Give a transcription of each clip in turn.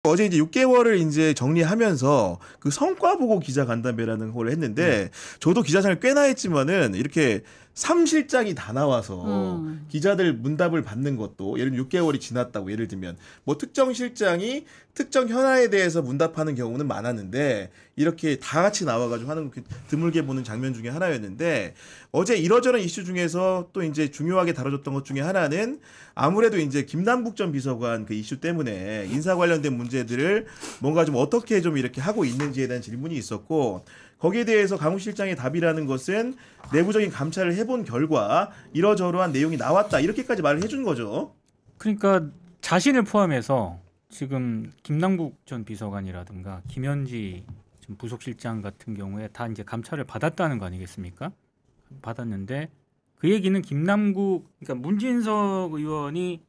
어제 이제 6개월을 이제 정리하면서 그 성과 보고 기자 간담회라는 걸 했는데 저도 기자생활 꽤나 했지만은 이렇게 3실장이 다 나와서 기자들 문답을 받는 것도 예를 들면 6개월이 지났다고 예를 들면 뭐 특정 실장이 특정 현안에 대해서 문답하는 경우는 많았는데 이렇게 다 같이 나와가지고 하는 드물게 보는 장면 중에 하나였는데 어제 이러저런 이슈 중에서 또 이제 중요하게 다뤄졌던 것 중에 하나는 아무래도 이제 김남국 전 비서관 그 이슈 때문에 인사 관련된 문제들을 뭔가 좀 어떻게 좀 이렇게 하고 있는지에 대한 질문이 있었고 거기에 대해서 강훈 실장의 답이라는 것은 내부적인 감찰을 해본 결과 이러저러한 내용이 나왔다 이렇게까지 말을 해준 거죠. 그러니까 자신을 포함해서 지금 김남국 전 비서관이라든가 김현지 전 부속실장 같은 경우에 다 이제 감찰을 받았다는 거 아니겠습니까? 받았는데 그 얘기는 김남국 그러니까 문진석 의원이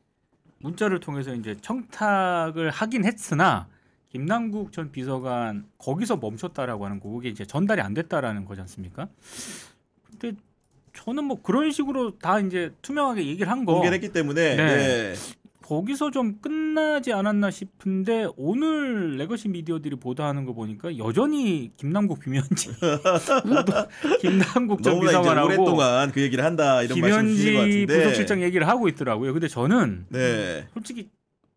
문자를 통해서 이제 청탁을 하긴 했으나 김남국 전 비서관 거기서 멈췄다라고 하는 거 그게 이제 전달이 안 됐다라는 거지 않습니까? 근데 저는 뭐 그런 식으로 다 이제 투명하게 얘기를 한 거 공개했기 때문에 네. 거기서 좀 끝나지 않았나 싶은데 오늘 레거시 미디어들이 보도하는 거 보니까 여전히 김남국 비면지 김남국 전 비서관하고 오랫동안 그 얘기를 한다 이런 말씀 주신 것 김현지 같은데 부속실장 얘기를 하고 있더라고요. 근데 저는 네. 솔직히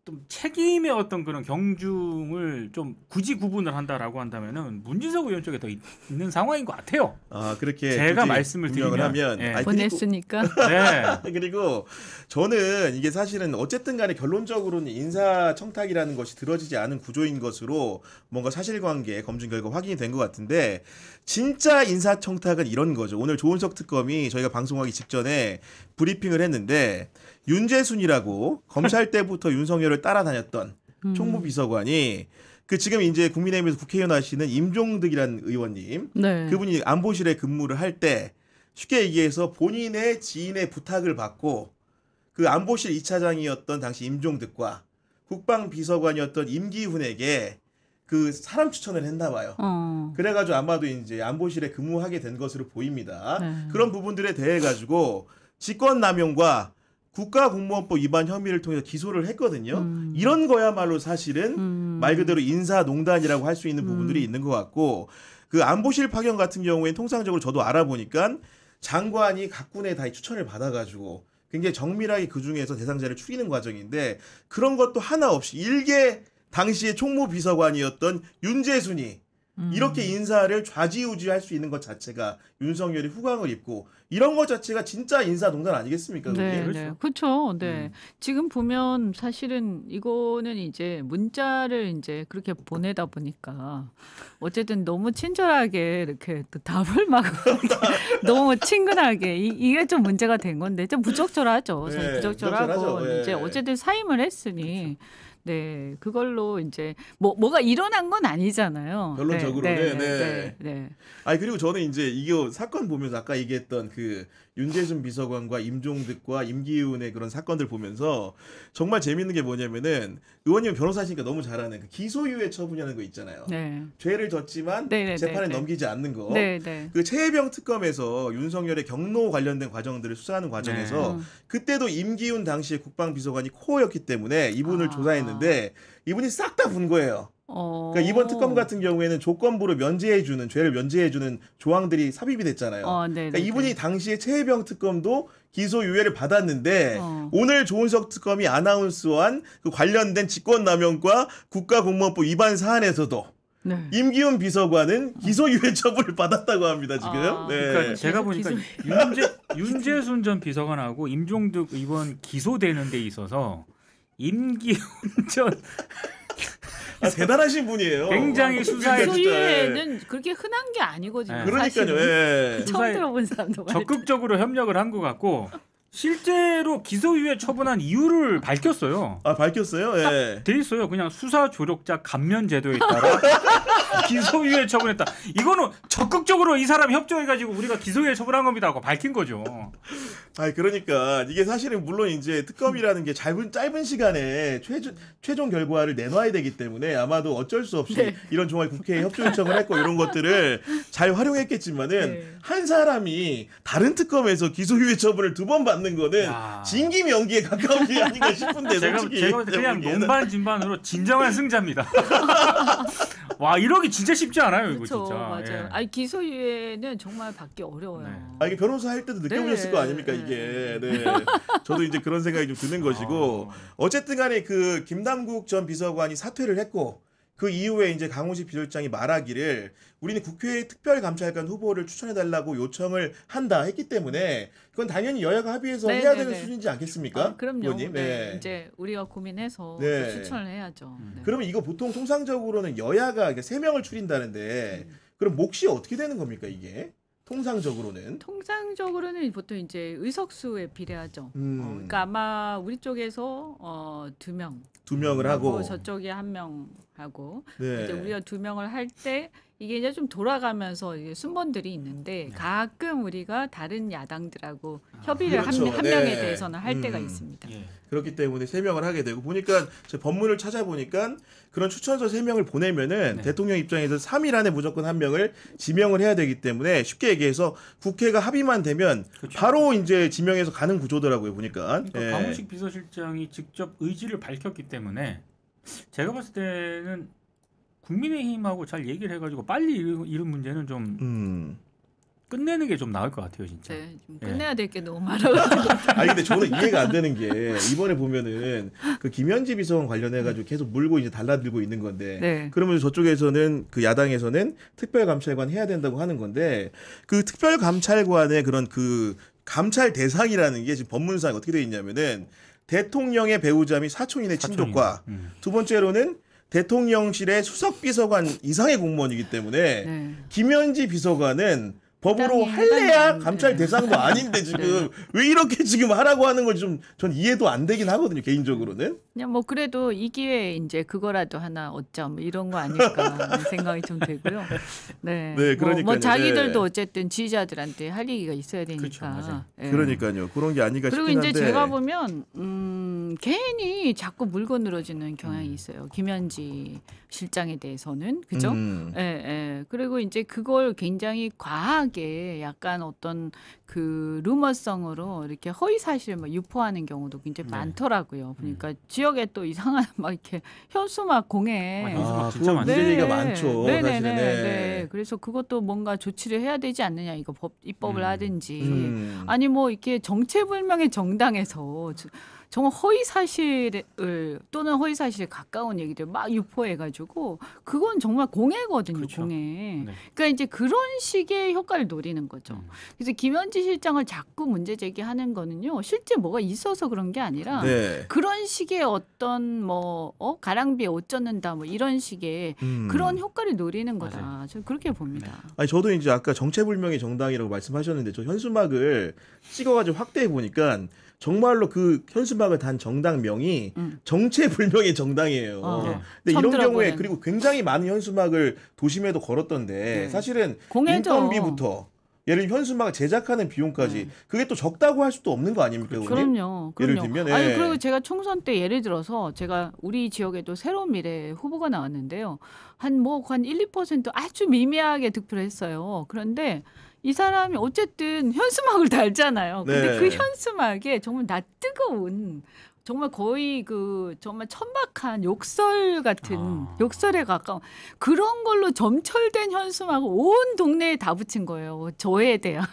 좀 책임의 어떤 그런 경중을 좀 굳이 구분을 한다라고 한다면은 문진석 의원 쪽에 더 있는 상황인 것 같아요. 아 그렇게 제가 말씀을 드리면 하면 네. 보냈으니까. 네. 그리고 저는 이게 사실은 어쨌든 간에 결론적으로는 인사청탁이라는 것이 들어지지 않은 구조인 것으로 뭔가 사실관계 검증 결과 확인이 된 것 같은데 진짜 인사청탁은 이런 거죠. 오늘 조은석 특검이 저희가 방송하기 직전에 브리핑을 했는데 윤재순이라고 검찰 때부터 윤석열을 따라다녔던 총무비서관이 그 지금 이제 국민의힘에서 국회의원 하시는 임종득이라는 의원님 네. 그분이 안보실에 근무를 할 때 쉽게 얘기해서 본인의 지인의 부탁을 받고 그 안보실 2차장이었던 당시 임종득과 국방비서관이었던 임기훈에게 그 사람 추천을 했나 봐요. 그래가지고 아마도 이제 안보실에 근무하게 된 것으로 보입니다. 네. 그런 부분들에 대해 가지고 직권남용과 국가공무원법 위반 혐의를 통해서 기소를 했거든요. 이런 거야말로 사실은 말 그대로 인사농단이라고 할 수 있는 부분들이 있는 것 같고 그 안보실 파견 같은 경우에는 통상적으로 저도 알아보니까 장관이 각 군에 다 추천을 받아가지고 굉장히 정밀하게 그중에서 대상자를 추리는 과정인데 그런 것도 하나 없이 일개 당시의 총무비서관이었던 윤재순이 이렇게 인사를 좌지우지할 수 있는 것 자체가 윤석열이 후광을 입고 이런 것 자체가 진짜 인사농단 아니겠습니까? 네, 그게? 네, 그렇죠. 네, 지금 보면 사실은 이거는 이제 문자를 이제 그렇게 보내다 보니까 어쨌든 너무 친절하게 이렇게 또 답을 막 너무 친근하게 이게 좀 문제가 된 건데 좀 부적절하죠. 네, 부적절하고 부적절하죠. 이제 네. 어쨌든 사임을 했으니. 네, 그걸로 이제 뭐가 일어난 건 아니잖아요. 결론적으로는 네. 아니 그리고 저는 이제 이거 사건 보면서 아까 얘기했던 그 윤재순 비서관과 임종득과 임기훈의 그런 사건들 보면서 정말 재밌는 게 뭐냐면은 의원님은 변호사시니까 너무 잘 아는 그 기소유예 처분이라는 거 있잖아요. 네. 죄를 졌지만 재판에 넘기지 않는 거. 네. 그 최혜병 특검에서 윤석열의 경로 관련된 과정들을 수사하는 과정에서 그때도 임기훈 당시의 국방비서관이 코어였기 때문에 이분을 조사했는데 이분이 싹 다 분 거예요. 그러니까 이번 특검 같은 경우에는 조건부로 면제해주는 죄를 면제해주는 조항들이 삽입이 됐잖아요. 그러니까 이분이 당시에 최혜병 특검도 기소유예를 받았는데 오늘 조은석 특검이 아나운스한 그 관련된 직권남용과 국가공무원법 위반 사안에서도 임기훈 비서관은 기소유예 처분을 받았다고 합니다 지금. 네. 그러니까 제가 보니까 윤재순 전 비서관하고 임종득 의원 기소되는 데 있어서 임기훈 전 대단하신 분이에요. 굉장히 수사에 기소유예는 그렇게 흔한 게 아니거든요. 그러니까요. 처음 들어본 사람도 적극적으로 협력을 한 것 같고 실제로 기소유예 처분한 이유를 밝혔어요. 아 밝혔어요? 예. 돼 있어요. 그냥 수사 조력자 감면 제도에 따라 기소유예 처분했다. 이거는 적극적으로 이 사람 협조해가지고 우리가 기소유예 처분한 겁니다 하고 밝힌 거죠. 아 그러니까 이게 사실은 물론 이제 특검이라는 게 짧은 시간에 최종 결과를 내놔야 되기 때문에 아마도 어쩔 수 없이 이런 정말 국회에 협조 요청을 했고 이런 것들을 잘 활용했겠지만은 한 사람이 다른 특검에서 기소유예 처분을 2번 받는 받는 거는 야. 진기명기에 가까운 게 아닌가 싶은데 솔직히 제가 그냥 보기에는. 논반 진반으로 진정한 승자입니다. 와 이러기 진짜 쉽지 않아요 이거 그렇죠, 진짜. 맞아요. 예. 아니 기소유예는 정말 받기 어려워요. 네. 아 이게 변호사 할 때도 느껴보셨을 거 아닙니까 이게. 네. 저도 이제 그런 생각이 좀 드는 것이고 어쨌든간에 그 김남국 전 비서관이 사퇴를 했고 그 이후에 이제 강훈식 비서실장이 말하기를 우리는 국회 특별감찰관 후보를 추천해달라고 요청을 한다 했기 때문에 그건 당연히 여야가 합의해서 네, 해야 네, 되는 네. 수준이지 않겠습니까? 그럼요. 의원님? 네. 이제 우리가 고민해서 네. 또 추천을 해야죠. 네. 그러면 이거 보통 통상적으로는 여야가 3명을 추린다는데 그럼 몫이 어떻게 되는 겁니까 이게? 통상적으로는? 통상적으로는 보통 이제 의석수에 비례하죠. 그러니까 아마 우리 쪽에서 2명 2명을 하고 저쪽에 1명 하고 네. 이제 우리가 2명을 할 때 이게 이제 좀 돌아가면서 이게 순번들이 있는데 가끔 우리가 다른 야당들하고 협의를 그렇죠. 한 네. 명에 대해서는 할 때가 있습니다. 예. 그렇기 때문에 3명을 하게 되고 보니까 제 법문을 찾아보니까 그런 추천서 3명을 보내면은 네. 대통령 입장에서 3일 안에 무조건 1명을 지명을 해야 되기 때문에 쉽게 얘기해서 국회가 합의만 되면 그렇죠. 바로 이제 지명해서 가는 구조더라고요 보니까. 그러니까 예. 강훈식 비서실장이 직접 의지를 밝혔기 때문에 제가 봤을 때는 국민의힘하고 잘 얘기를 해가지고 빨리 이런 문제는 좀 끝내는 게 좀 나을 것 같아요 진짜. 네, 좀 예. 끝내야 될 게 너무 많아가지고. 아니 근데 저는 이해가 안 되는 게 이번에 보면은 그 김현지 비서관 관련해가지고 계속 물고 이제 달라들고 있는 건데 네. 그러면 저쪽에서는 그 야당에서는 특별감찰관 해야 된다고 하는 건데 그 특별감찰관의 그런 그 감찰 대상이라는 게 지금 법문상에 어떻게 되어 있냐면은 대통령의 배우자 및 사촌인의 친족과 두 번째로는 대통령실의 수석비서관 이상의 공무원이기 때문에 네. 김현지 비서관은 법으로 해당이 할래야 안 감찰 돼. 대상도 아닌데 지금 왜 이렇게 지금 하라고 하는 걸 좀 전 이해도 안 되긴 하거든요 개인적으로는. 그냥 뭐 그래도 이 기회에 이제 그거라도 하나 얻자 뭐 이런 거 아닐까 하는 생각이 좀 들고요. 네. 네, 뭐 그러니까요. 자기들도 네. 어쨌든 지지자들한테 할 얘기가 있어야 그렇죠, 되니까. 맞아요. 예. 그러니까요 그런 게 아닌가 그리고 싶긴 이제 한데. 제가 보면 괜히 자꾸 물고 늘어지는 경향이 있어요. 김현지 실장에 대해서는 그죠? 예, 예. 그리고 이제 그걸 굉장히 과하게 약간 어떤 그 루머성으로 이렇게 허위 사실을 막 유포하는 경우도 굉장히 네. 많더라고요. 그러니까 지역에 또 이상한 막 이렇게 현수막 공해. 현수막 아, 진짜 그거 많죠. 문제 얘기가 많죠. 네네네. 사실은. 네. 그래서 그것도 뭔가 조치를 해야 되지 않느냐. 이거 입법을 하든지. 음. 아니 뭐 이렇게 정체불명의 정당에서 정말 허위 사실을 또는 허위 사실에 가까운 얘기들 막 유포해가지고 그건 정말 공해거든요. 그렇죠. 공해. 네. 그러니까 이제 그런 식의 효과를 노리는 거죠. 그래서 김현지 실장을 자꾸 문제 제기하는 거는요. 실제 뭐가 있어서 그런 게 아니라 네. 그런 식의 어떤 뭐 가랑비에 옷 젖는다 뭐 이런 식의 그런 효과를 노리는 거다. 맞아요. 저는 그렇게 봅니다. 아니 저도 이제 아까 정체불명의 정당이라고 말씀하셨는데 저 현수막을 찍어가지고 확대해 보니까 정말로 그 현수막을 단 정당명이 정체불명의 정당이에요. 네. 근데 처음 이런 경우에 들어보는. 그리고 굉장히 많은 현수막을 도심에도 걸었던데 네. 사실은 공해죠. 인건비부터 예를 들면 현수막을 제작하는 비용까지 그게 또 적다고 할 수도 없는 거 아닙니까? 의원님? 그럼요. 예를 들면, 아니 예. 그리고 제가 총선 때 예를 들어서 제가 우리 지역에도 새로운 미래 후보가 나왔는데요. 한 1, 2% 아주 미미하게 득표를 했어요. 그런데 이 사람이 어쨌든 현수막을 달잖아요. 근데 네. 그 현수막에 정말 낯뜨거운 정말 거의 그 정말 천박한 욕설 같은 욕설에 가까운 그런 걸로 점철된 현수막을 온 동네에 다 붙인 거예요. 저에 대한.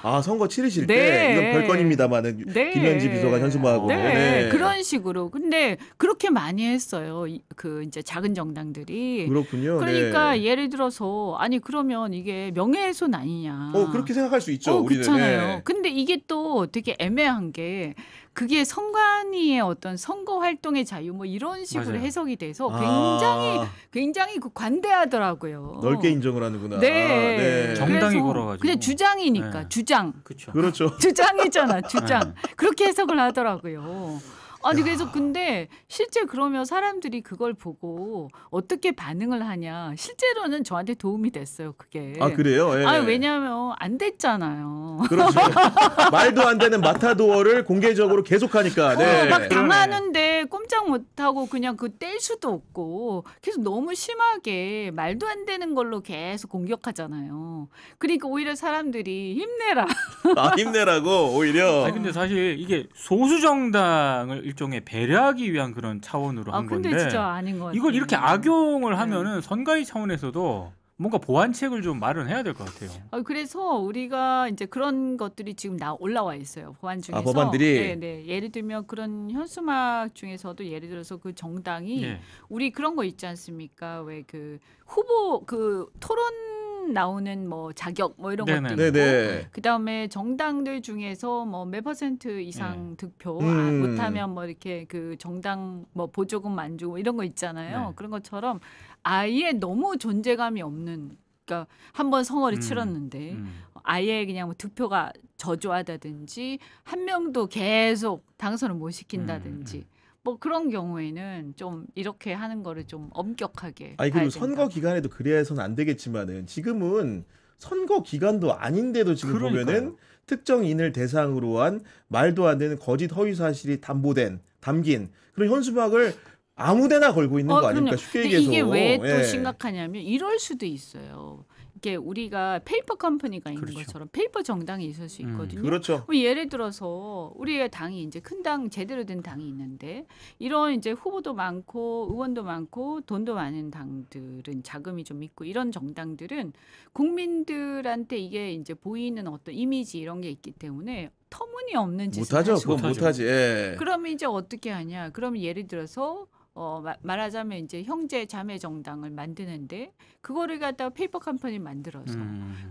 아 선거 치르실 네. 때 이건 별건입니다만은 네. 김현지 비서관 현수막하고 네. 그런 식으로. 근데 그렇게 많이 했어요. 그 이제 작은 정당들이. 그렇군요. 그러니까 네. 예를 들어서 아니 그러면 이게 명예훼손 아니냐. 그렇게 생각할 수 있죠. 우리는. 그렇잖아요. 네. 근데 이게 또 되게 애매한 게 그게 선관위의 어떤 선거 활동의 자유 뭐 이런 식으로 맞아요. 해석이 돼서 아, 굉장히 관대하더라고요. 넓게 인정을 하는구나. 네. 정당이 그래서 걸어가지고. 그냥 주장이니까 네. 주장. 그렇죠. 그렇죠. 주장이잖아, 주장. 그렇게 해석을 하더라고요. 아니 그래서 근데 실제 그러면 사람들이 그걸 보고 어떻게 반응을 하냐. 실제로는 저한테 도움이 됐어요. 그게. 아 그래요? 예. 아니 왜냐하면 안 됐잖아요. 그렇죠. 말도 안 되는 마타도어를 공개적으로 계속하니까. 네. 막 당하는데 꼼짝 못하고 그냥 그 뗄 수도 없고 계속 너무 심하게 말도 안 되는 걸로 계속 공격하잖아요. 그러니까 오히려 사람들이 힘내라. 아 힘내라고 오히려. 아니 근데 사실 이게 소수 정당을 일종의 배려하기 위한 그런 차원으로 한 근데 건데 진짜 아닌 것 같아요. 이걸 이렇게 악용을 네. 하면은 선거의 차원에서도 뭔가 보완책을 좀 마련해야 될 것 같아요. 그래서 우리가 이제 그런 것들이 지금 올라와 있어요. 법안 중에서. 법안들이? 네. 예를 들면 그런 현수막 중에서도 예를 들어서 그 정당이 예. 우리 그런 거 있지 않습니까? 왜 그 후보 그 토론 나오는 뭐 자격 뭐 이런 네네. 것도 있고 네네. 그다음에 정당들 중에서 뭐 몇 % 이상 득표 못하면 뭐 이렇게 그 정당 뭐 보조금 안 주고 이런 거 있잖아요. 네. 그런 것처럼 아예 너무 존재감이 없는 그러니까 한번 선거를 치렀는데 아예 그냥 뭐 득표가 저조하다든지 한 명도 계속 당선을 못 시킨다든지 뭐 그런 경우에는 좀 이렇게 하는 거를 좀 엄격하게 아니 봐야 그리고 된다. 선거 기간에도 그래서는 안 되겠지만은 지금은 선거 기간도 아닌데도 지금 그러니까요. 보면은 특정인을 대상으로 한 말도 안 되는 거짓 허위 사실이 담긴 그런 현수막을 아무데나 걸고 있는 거 아닙니까? 그럼요. 쉽게 근데 얘기해서. 이게 왜 또 예. 심각하냐면 이럴 수도 있어요. 이게 우리가 페이퍼 컴퍼니가 있는 그렇죠. 것처럼 페이퍼 정당이 있을 수 있거든요. 그렇죠. 뭐 예를 들어서 우리의 당이 이제 큰 당 제대로 된 당이 있는데 이런 이제 후보도 많고 의원도 많고 돈도 많은 당들은 자금이 좀 있고 이런 정당들은 국민들한테 이게 이제 보이는 어떤 이미지 이런 게 있기 때문에 터무니없는 짓을 못하죠. 할 수가 그건 못하죠. 못하지. 예. 그러면 이제 어떻게 하냐? 그러면 예를 들어서 말하자면 이제 형제 자매 정당을 만드는데 그거를 갖다가 페이퍼 컴퍼니 만들어서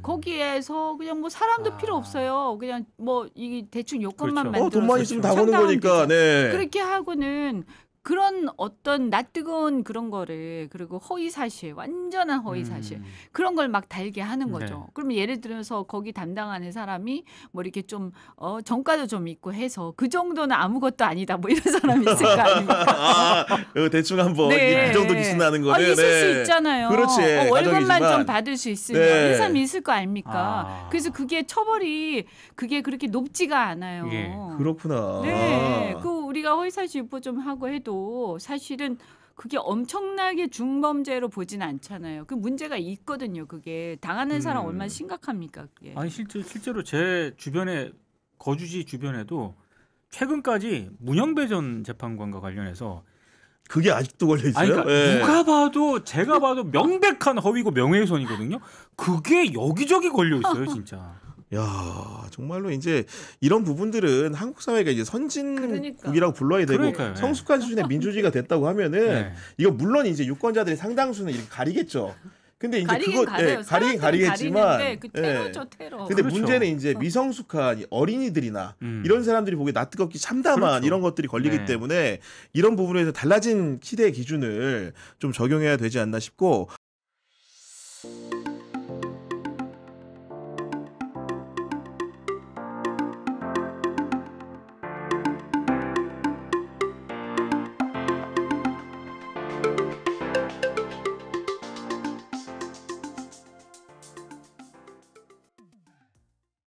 거기에서 그냥 뭐 사람도 필요 없어요. 그냥 뭐 이 대충 요건만 그렇죠. 만들어서 돈만 있으면 다 거는 창당하면 거니까. 되죠. 네. 그렇게 하고는 그런 어떤 낯뜨거운 그런 거를 그리고 허위 사실, 완전한 허위 사실 그런 걸 막 달게 하는 거죠. 네. 그러면 예를 들어서 거기 담당하는 사람이 뭐 이렇게 좀 정가도 좀 있고 해서 그 정도는 아무것도 아니다 뭐 이런 사람이 있을 거 아닙니까? 대충 한번 네. 이 정도 기수나는 거는 있을 수 있잖아요. 그렇지. 월급만 가정이지만. 좀 받을 수 있으면 네. 이런 사람이 있을 거 아닙니까? 아. 그래서 그게 처벌이 그게 그렇게 높지가 않아요. 예. 그렇구나. 네, 그 우리가 허위사실 유포 좀 하고 해도 사실은 그게 엄청나게 중범죄로 보진 않잖아요. 그 문제가 있거든요. 그게 당하는 사람 얼마나 심각합니까? 그게. 아니 실제로 제 주변에 거주지 주변에도 최근까지 문영배 전 재판관과 관련해서 그게 아직도 걸려 있어요. 아니 그러니까 예. 누가 봐도 제가 봐도 명백한 허위고 명예훼손이거든요. 그게 여기저기 걸려 있어요, 진짜. 야, 정말로 이제 이런 부분들은 한국 사회가 이제 선진국이라고 불러야 되고 그러니까요. 성숙한 수준의 민주주의가 됐다고 하면은 네. 이거 물론 이제 유권자들의 상당수는 이렇게 가리겠죠. 근데 이제 가리긴 가려요. 가리긴 가리겠지만 가리는데 그 테러죠, 테러. 근데 그렇죠. 문제는 이제 미성숙한 어린이들이나 이런 사람들이 보기에 낯뜨겁기 참담한 그렇죠. 이런 것들이 걸리기 네. 때문에 이런 부분에서 달라진 시대의 기준을 좀 적용해야 되지 않나 싶고